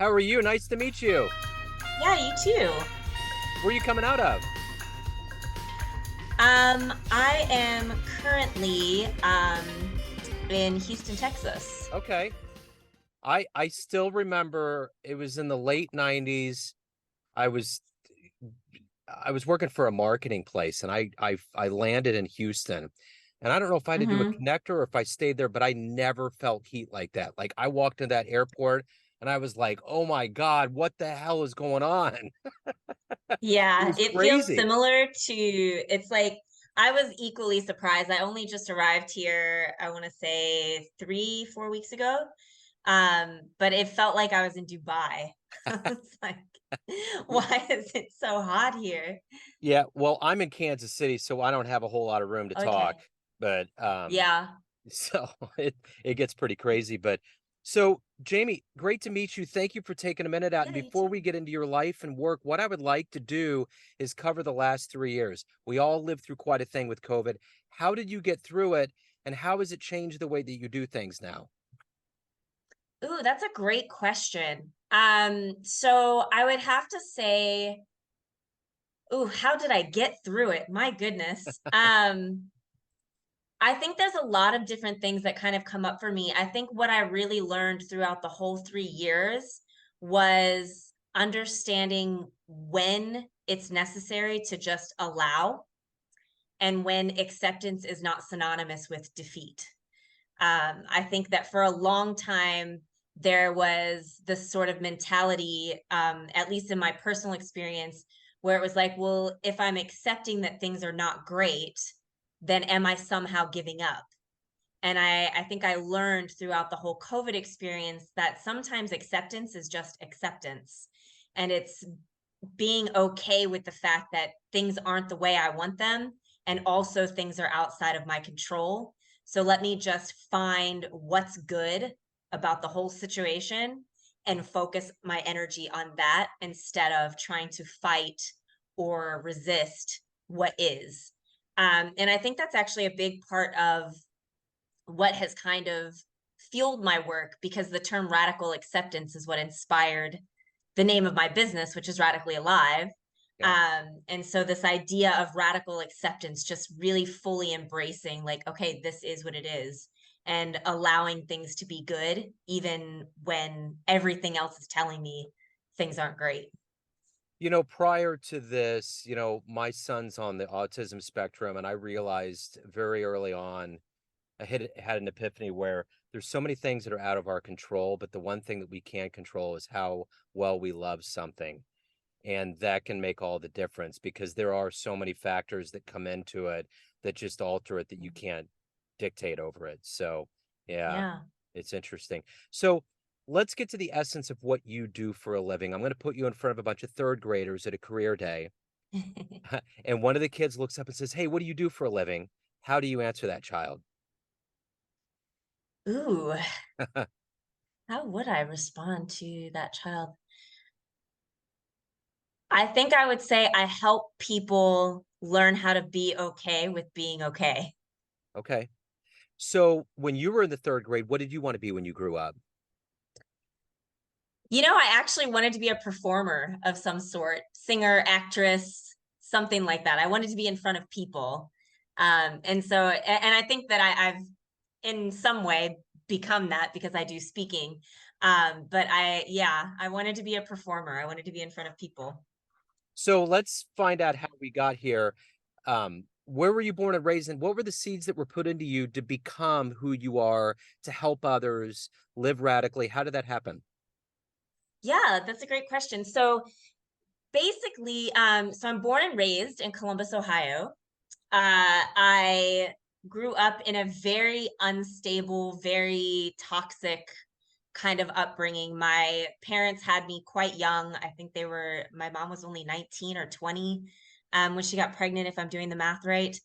How are you? Nice to meet you. Yeah, you too. Where are you coming out of? I am currently in Houston, Texas. Okay. I still remember it was in the late 90s. I was I was working for a marketing place and I landed in Houston. And I don't know if I had to do a Hmm. connector or if I stayed there, but I never felt heat like that. Like I walked into that airport and I was like, "Oh my God, what the hell is going on?" It Yeah, was it feels crazy. similar to, it's like I was equally surprised. I only just arrived here, I want to say 3, 4 weeks ago. But it felt like I was in Dubai. It's like, why is it so hot here? Yeah, well, I'm in Kansas City, so I don't have a whole lot of room to talk, Okay. but Yeah. so it gets pretty crazy. But so Jamie, great to meet you. Thank you for taking a minute out. And Yeah, you before too. we get into your life and work, what I would like to do is cover the last 3 years. We all lived through quite a thing with COVID. How did you get through it, and how has it changed the way that you do things now? Ooh, that's a great question. So I would have to say, ooh, how did I get through it? My goodness. I think there's a lot of different things that kind of come up for me. I think what I really learned throughout the whole 3 years was understanding when it's necessary to just allow and when acceptance is not synonymous with defeat. I think that for a long time, there was this sort of mentality, at least in my personal experience, where it was like, well, if I'm accepting that things are not great, then am I somehow giving up? And I think I learned throughout the whole COVID experience that sometimes acceptance is just acceptance. And it's being okay with the fact that things aren't the way I want them. And also things are outside of my control. So let me just find what's good about the whole situation and focus my energy on that instead of trying to fight or resist what is. And I think that's actually a big part of what has kind of fueled my work, because the term radical acceptance is what inspired the name of my business, which is Radically Alive. Yeah. And so this idea of radical acceptance, just really fully embracing, like, okay, this is what it is, and allowing things to be good, even when everything else is telling me things aren't great. Prior to this, my son's on the autism spectrum, and I realized very early on had an epiphany where there's so many things that are out of our control, but the one thing that we can control is how well we love something. And that can make all the difference because there are so many factors that come into it that just alter it that you can't dictate over it. So, yeah, Yeah. it's interesting. So, let's get to the essence of what you do for a living. I'm going to put you in front of a bunch of third graders at a career day. And one of the kids looks up and says, "Hey, what do you do for a living?" How do you answer that child? Ooh, how would I respond to that child? I think I would say I help people learn how to be okay with being okay. Okay. So when you were in the third grade, what did you want to be when you grew up? I actually wanted to be a performer of some sort, singer, actress, something like that. I wanted to be in front of people. And I think that I've in some way become that because I do speaking. But yeah, I wanted to be a performer. I wanted to be in front of people. So let's find out how we got here. Where were you born and raised, and what were the seeds that were put into you to become who you are, to help others, live radically? How did that happen? Yeah, that's a great question. So basically, so I'm born and raised in Columbus, Ohio. I grew up in a very unstable, very toxic kind of upbringing. My parents had me quite young. I think my mom was only 19 or 20 when she got pregnant, if I'm doing the math right.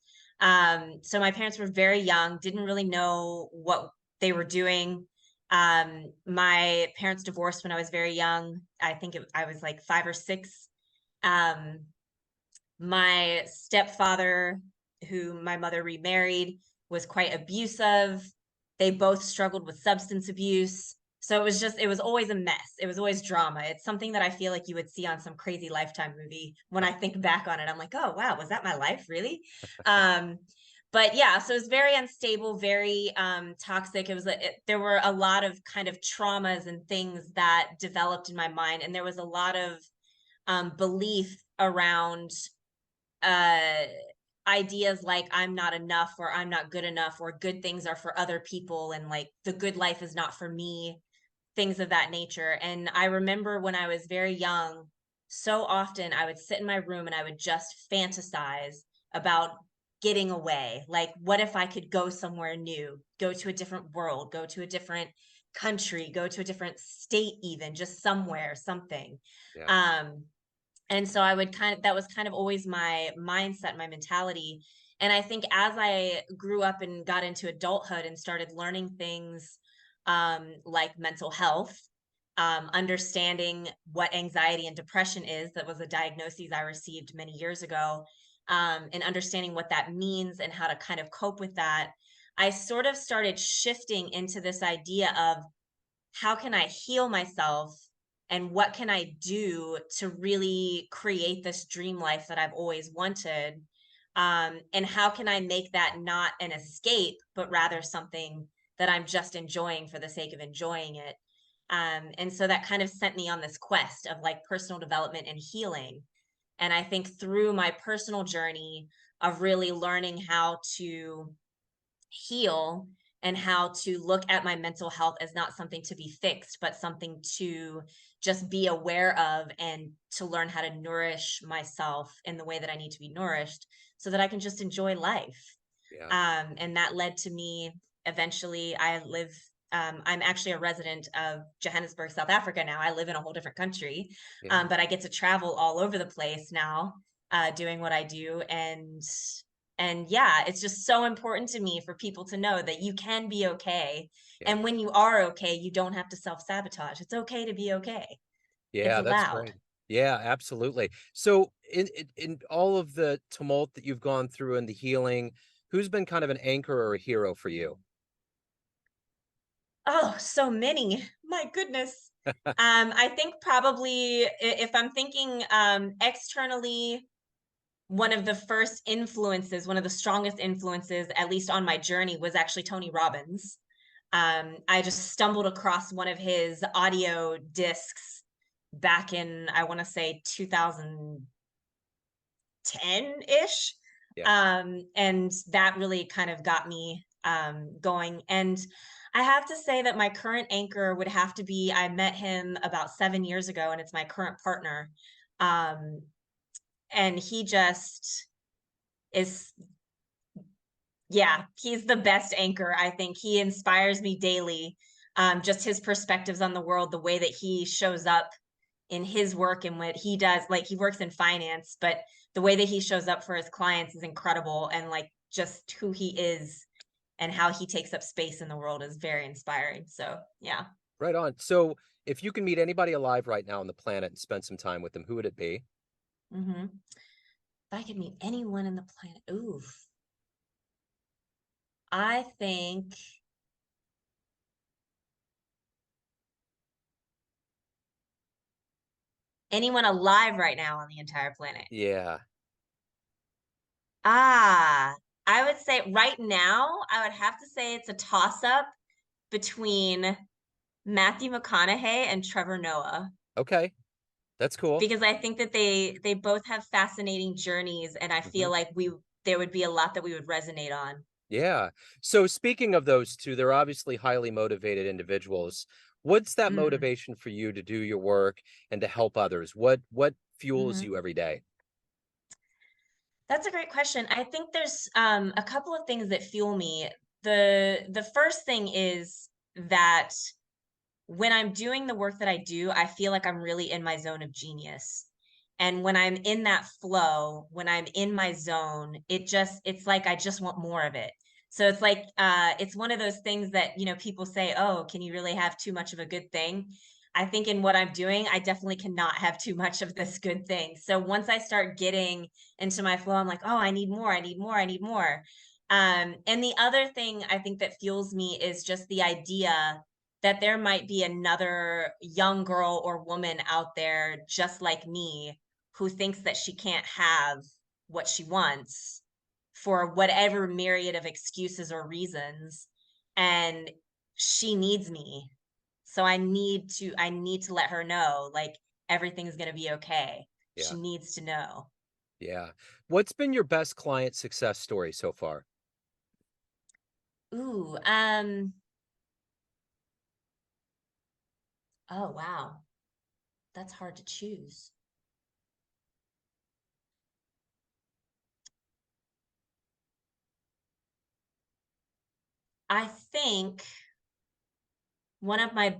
So my parents were very young, didn't really know what they were doing. My parents divorced when I was very young. I was like 5 or 6. Um, my stepfather, who my mother remarried, was quite abusive. They both struggled with substance abuse. So it was always a mess. It was always drama. It's something that I feel like you would see on some crazy Lifetime movie. When I think back on it, I'm like, oh wow, was that my life really? Um, but yeah, so it was very unstable, very toxic. There were a lot of kind of traumas and things that developed in my mind, and there was a lot of belief around uh ideas like I'm not enough, or I'm not good enough, or good things are for other people, and like the good life is not for me, things of that nature. And I remember when I was very young, so often I would sit in my room and I would just fantasize about getting away. Like, what if I could go somewhere new, go to a different world, go to a different country, go to a different state, even just somewhere, something. Yeah. Um, and so I would that was kind of always my mindset, my mentality. And I think as I grew up and got into adulthood and started learning things like mental health, understanding what anxiety and depression is, that was a diagnosis I received many years ago, and understanding what that means and how to kind of cope with that, I sort of started shifting into this idea of how can I heal myself, and what can I do to really create this dream life that I've always wanted? And how can I make that not an escape, but rather something that I'm just enjoying for the sake of enjoying it? And so that kind of sent me on this quest of like personal development and healing. And I think through my personal journey of really learning how to heal and how to look at my mental health as not something to be fixed, but something to just be aware of, and to learn how to nourish myself in the way that I need to be nourished so that I can just enjoy life. Yeah. And that led to me eventually, I'm actually a resident of Johannesburg, South Africa now. I live in a whole different country, Yeah. but I get to travel all over the place now, doing what I do. And yeah, it's just so important to me for people to know that you can be okay. Yeah. And when you are okay, you don't have to self-sabotage. It's okay to be okay. It's Yeah, that's allowed. great. Yeah, absolutely. So in all of the tumult that you've gone through and the healing, who's been kind of an anchor or a hero for you? Oh, so many. My goodness. I think probably if I'm thinking externally, one of the first influences, one of the strongest influences, at least on my journey, was actually Tony Robbins. I just stumbled across one of his audio discs back in, I want to say 2010-ish. Yeah. And that really kind of got me going. And I have to say that my current anchor would have to be, I met him about 7 years ago, and it's my current partner. Um, and he just is, yeah, he's the best anchor. I think he inspires me daily. Just his perspectives on the world, the way that he shows up in his work and what he does. Like, he works in finance, but the way that he shows up for his clients is incredible. And like just who he is and how he takes up space in the world is very inspiring. So yeah. Right on. So if you can meet anybody alive right now on the planet and spend some time with them, who would it be? Hmm. If I could meet anyone in the planet, ooh, I think anyone alive right now on the entire planet. Yeah. Ah, I would say right now, I would have to say it's a toss up between Matthew McConaughey and Trevor Noah, Okay. That's cool. because I think that they both have fascinating journeys, and I Mhm. feel like we there would be a lot that we would resonate on. Yeah. So speaking of those 2, they're obviously highly motivated individuals. What's that Mm, motivation for you to do your work and to help others? What fuels mhm. you every day? That's a great question. I think there's a couple of things that fuel me. The first thing is that when I'm doing the work that I do, I feel like I'm really in my zone of genius. And when I'm in that flow, when I'm in my zone, it's like I just want more of it. So it's like it's one of those things that, people say, "Oh, can you really have too much of a good thing?" I think in what I'm doing, I definitely cannot have too much of this good thing. So once I start getting into my flow, I'm like, "Oh, I need more. I need more. I need more." And the other thing I think that fuels me is just the idea that there might be another young girl or woman out there just like me who thinks that she can't have what she wants for whatever myriad of excuses or reasons, and she needs me. So I need to let her know, like, everything's going to be okay. She Yeah. needs to know. Yeah. What's been your best client success story so far? Ooh, oh wow. That's hard to choose. I think one of my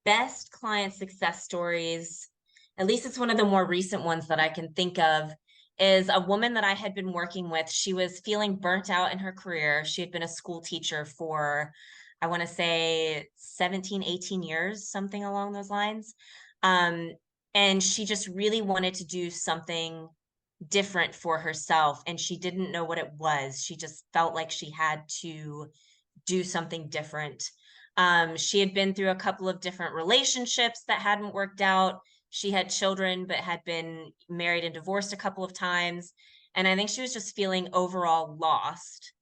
best client success stories, at least it's one of the more recent ones that I can think of, is a woman that I had been working with. She was feeling burnt out in her career. She had been a school teacher for, I want to say 17, 18 years, something along those lines. Um, and she just really wanted to do something different for herself. And she didn't know what it was. She just felt like she had to do something different. She had been through a couple of different relationships that hadn't worked out. She had children, but had been married and divorced a couple of times. And I think she was just feeling overall lost.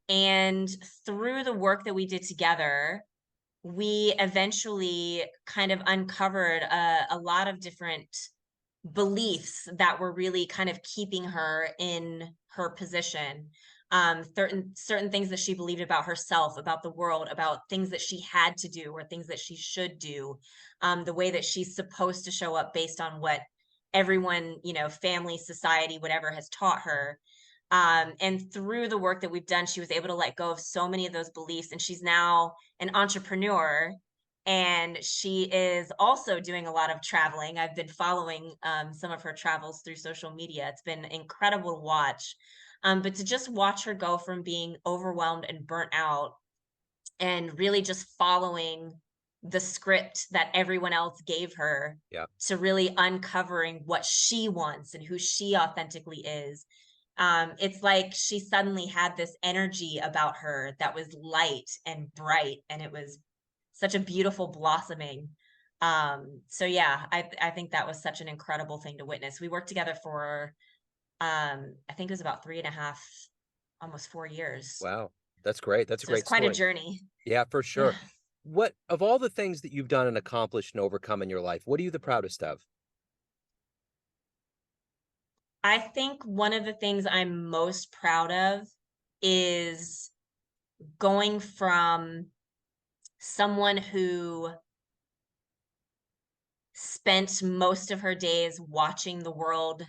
And through the work that we did together, we eventually kind of uncovered a lot of different beliefs that were really kind of keeping her in her position. Certain things that she believed about herself, about the world, about things that she had to do or things that she should do, the way that she's supposed to show up based on what everyone, family, society, whatever has taught her. And through the work that we've done, she was able to let go of so many of those beliefs. And she's now an entrepreneur, and she is also doing a lot of traveling. I've been following some of her travels through social media. It's been incredible to watch. But to just watch her go from being overwhelmed and burnt out and really just following the script that everyone else gave her Yeah. to really uncovering what she wants and who she authentically is. It's like she suddenly had this energy about her that was light and bright, and it was such a beautiful blossoming. So yeah, I think that was such an incredible thing to witness. We worked together for I think it was about 3.5, almost 4 years. Wow. That's great. That's a So it's great quite a story. journey. Yeah, for Yeah. sure. What of all the things that you've done and accomplished and overcome in your life, what are you the proudest of? I think one of the things I'm most proud of is going from someone who spent most of her days watching the world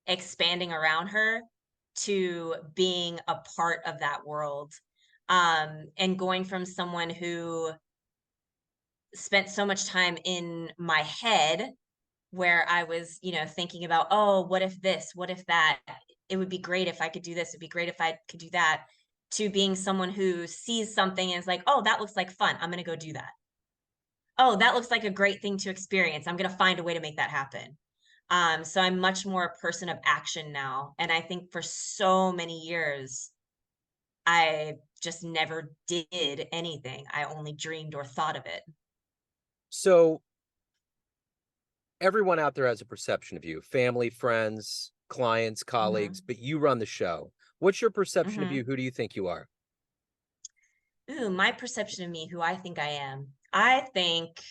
expanding around her to being a part of that world. And going from someone who spent so much time in my head where I was, thinking about, oh, what if this, what if that? It would be great if I could do this. It'd be great if I could do that. To being someone who sees something and is like, oh, that looks like fun. I'm going to go do that. Oh, that looks like a great thing to experience. I'm going to find a way to make that happen. So I'm much more a person of action now. And I think for so many years, I just never did anything. I only dreamed or thought of it. So everyone out there has a perception of you, family, friends, clients, colleagues, Hmm. but you run the show. What's your perception of you? Hmm. Who do you think you are? Ooh, my perception of me, who I think I am. I think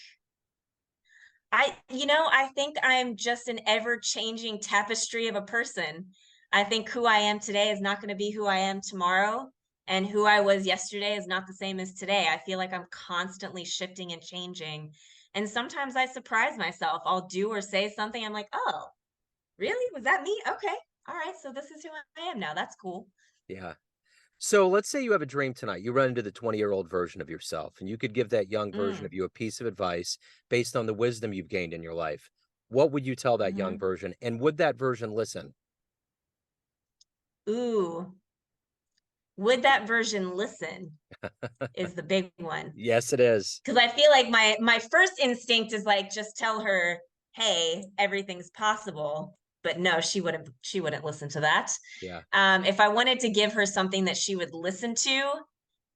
I'm just an ever-changing tapestry of a person. I think who I am today is not going to be who I am tomorrow, and who I was yesterday is not the same as today. I feel like I'm constantly shifting and changing. And sometimes I surprise myself. I'll do or say something. I'm like, oh, really? Was that me? Okay. All right. So this is who I am now. That's cool. Yeah. So let's say you have a dream tonight. You run into the 20-year-old version of yourself, and you could give that young version Mm. of you a piece of advice based on the wisdom you've gained in your life. What would you tell that young Hmm. version? And would that version listen? Ooh, would that version listen is the big one. Yes, it is. Because I feel like my first instinct is like just tell her, hey, everything's possible. But no, she wouldn't listen to that. Yeah. If I wanted to give her something that she would listen to,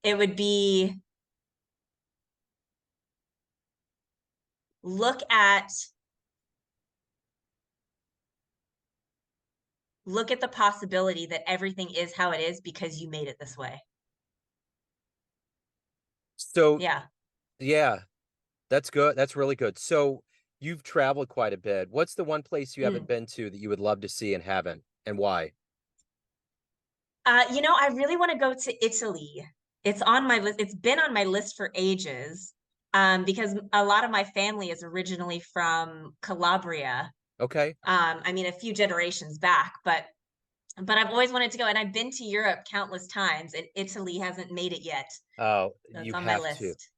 it would be look at the possibility that everything is how it is because you made it this way. So, Yeah. yeah, that's good. That's really good. So, you've traveled quite a bit. What's the one place you haven't Mm. been to that you would love to see and haven't, and why? I really want to go to Italy. It's on my list. It's been on my list for ages, because a lot of my family is originally from Calabria. Okay. I mean, a few generations back, but I've always wanted to go, and I've been to Europe countless times, and Italy hasn't made it yet. Oh, So it's you on my have to. list.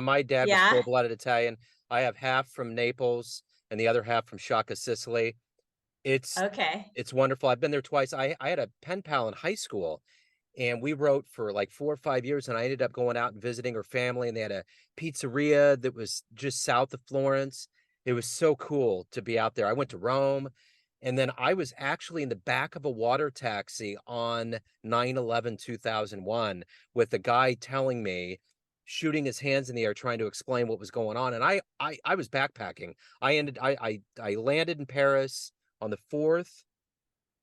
My dad was Yeah. full-blooded Italian. I have half from Naples and the other half from Shaka, Sicily. It's Okay. it's wonderful. I've been there twice. I had a pen pal in high school, and we wrote for like 4 or 5 years, and I ended up going out and visiting her family, and they had a pizzeria that was just south of Florence. It was so cool to be out there. I went to Rome, and then I was actually in the back of a water taxi on 9/11/2001 with a guy telling me, shooting his hands in the air, trying to explain what was going on. And I was backpacking. I landed in Paris on the 4th,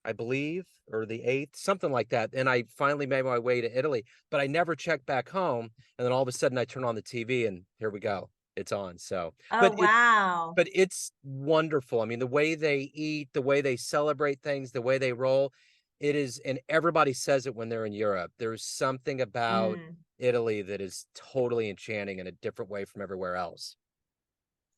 I believe, or the 8th, something like that. And I finally made my way to Italy, but I never checked back home. And then all of a sudden I turn on the TV and here we go. It's on. So, Oh, wow. but it's wonderful. I mean, the way they eat, the way they celebrate things, the way they roll, it is, and everybody says it when they're in Europe. There's something about Mm. Italy that is totally enchanting in a different way from everywhere else.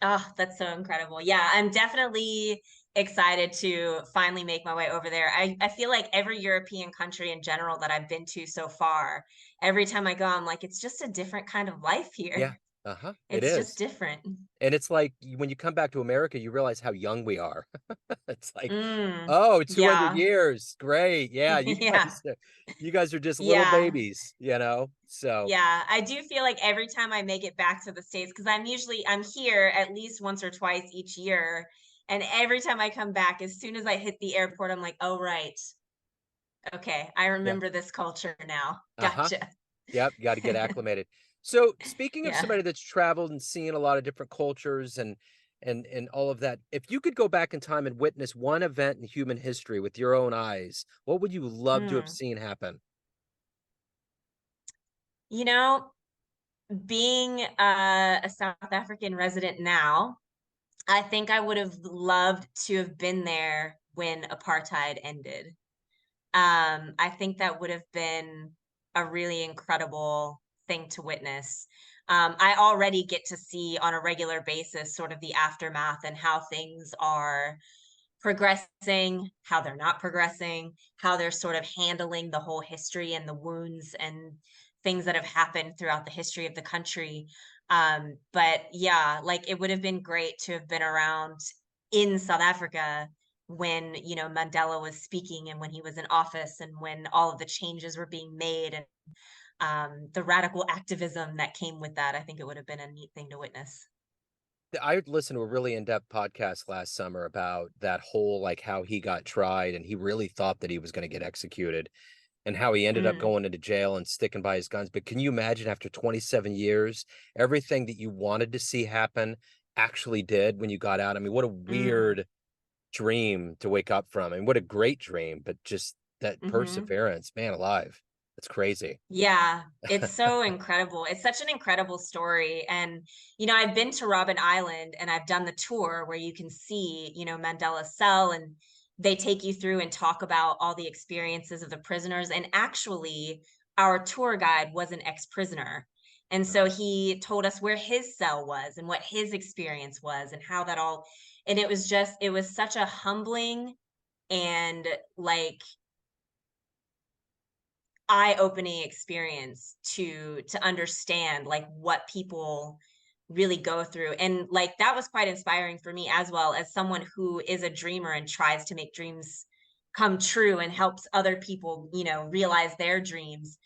Oh, that's so incredible. Yeah, I'm definitely excited to finally make my way over there. I feel like every European country in general that I've been to so far, every time I go, I'm like, it's just a different kind of life Yeah. here. Uh-huh. It It's just is. different. And it's like when you come back to America, you realize how young we are. It's like, Mm. oh, 200 Yeah. years. Great. Yeah, Yeah. you guys are just little Yeah. babies, you know? So, Yeah, I do feel like every time I make it back to the States, because I'm here at least once or twice each year. And every time I come back, as soon as I hit the airport, I'm like, oh, right. Okay, I yeah. remember this culture now. Uh-huh. Gotcha. Yep, gotta get acclimated. So, speaking of Yeah. somebody that's traveled and seen a lot of different cultures and all of that, if you could go back in time and witness one event in human history with your own eyes, what would you love to have Mm. seen happen? You know, being a South African resident now, I think I would have loved to have been there when apartheid ended. I think that would have been a really incredible thing to witness. I already get to see on a regular basis sort of the aftermath and how things are progressing, how they're not progressing, how they're sort of handling the whole history and the wounds and things that have happened throughout the history of the country. But yeah, like it would have been great to have been around in South Africa when, Mandela was speaking and when he was in office and when all of the changes were being made and the radical activism that came with that. I think it would have been a neat thing to witness. I listened to a really in-depth podcast last summer about that whole, like, how he got tried and he really thought that he was gonna get executed and how he ended up Mm, going into jail and sticking by his guns. But can you imagine after 27 years, everything that you wanted to see happen actually did when you got out? I mean, what a mm, weird dream to wake up from. And what a great dream, but just that mhm. perseverance, man alive. That's crazy. Yeah, it's so incredible. It's such an incredible story. And, I've been to Robben Island and I've done the tour where you can see, Mandela's cell and they take you through and talk about all the experiences of the prisoners. And actually, our tour guide was an ex-prisoner. And so Uh, he told us where his cell was and what his experience was and how that all, and it was such a humbling and like eye-opening experience to understand like what people really go through, and like that was quite inspiring for me as well as someone who is a dreamer and tries to make dreams come true and helps other people realize their dreams.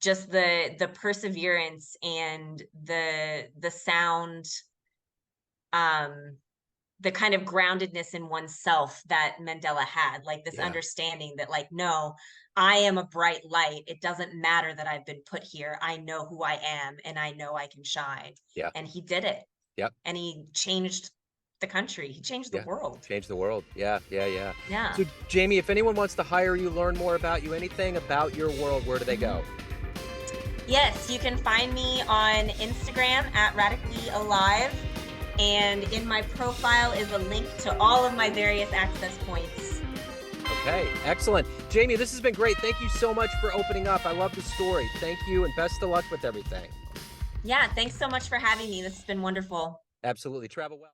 Just the perseverance and the sound, um the kind of groundedness in oneself that Mandela had, like this yeah, understanding that, like, no, I am a bright light. It doesn't matter that I've been put here. I know who I am and I know I can shine. yeah. And he did it. Yep. and he changed the country. He changed the Yeah. world. Change the world. Yeah. Yeah. Yeah. Yeah. So, Jamie, if anyone wants to hire you, learn more about you, anything about your world, where do they Mhm. go? Yes, you can find me on Instagram at Radically Alive, and in my profile is a link to all of my various access points. Okay. Excellent. Jamie, this has been great. Thank you so much for opening up. I love the story. Thank you, and best of luck with everything. Yeah, thanks so much for having me. This has been wonderful. Absolutely. Travel well.